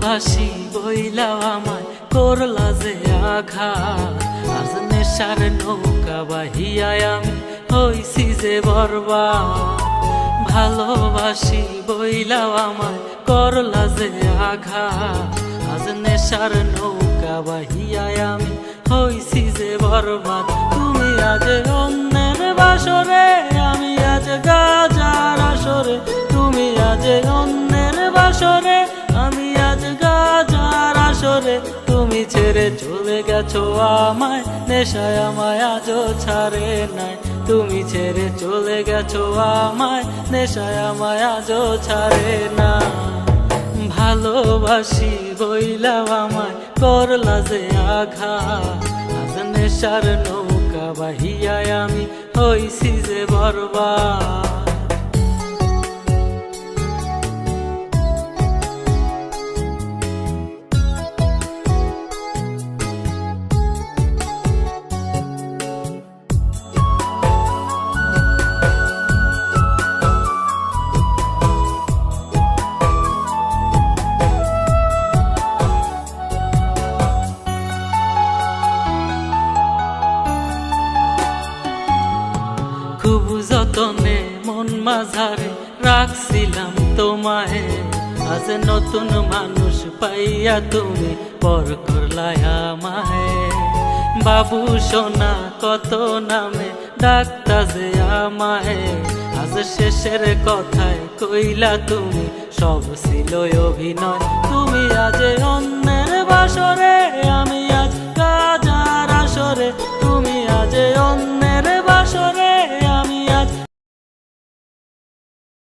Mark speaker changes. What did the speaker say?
Speaker 1: ভালোবাসি বইলাও আমায় করলা যে আঘাত, আজ নেশার নৌকা বাহিয়ায় আমি হইছি যে বরবাদ। ভালোবাসি বইলাও আমায় করলা যে আঘাত, আজ নেশার নৌকা বাহিয়ায় আমি হইছি যে বরবাদ। তুমি আজ অন্যের বাসরে, আমি আজ গাজার আসরে। তুমি আজ অন্যের বাসরে, আমি আজ গাজার আসরে। তুমি ছেড়ে চলে গেছো আমায়, নেশায় আমায় আজও ছাড়ে নাই। তুমি ছেড়ে চলে গেছো আমায়, নেশায় আমায় আজও ছাড়ে না। ভালোবাসি বইলাও আমায় করলা যে আঘাত, আজ নেশার নৌকা বাহিয়ায় আমি হইছি যে বরবাদ। খুব যতনে মন মাঝারে রাখছিলাম তোমায়, আজ নতুন মানুষ পাইয়া তুমি পর করলায় আমায়। বাবু সোনা কত নামে ডাকতা যে আমায়, আজ শেষের কথায় কইলা তুমি সব ছিল অভিনয়। তুমি আজ অন্য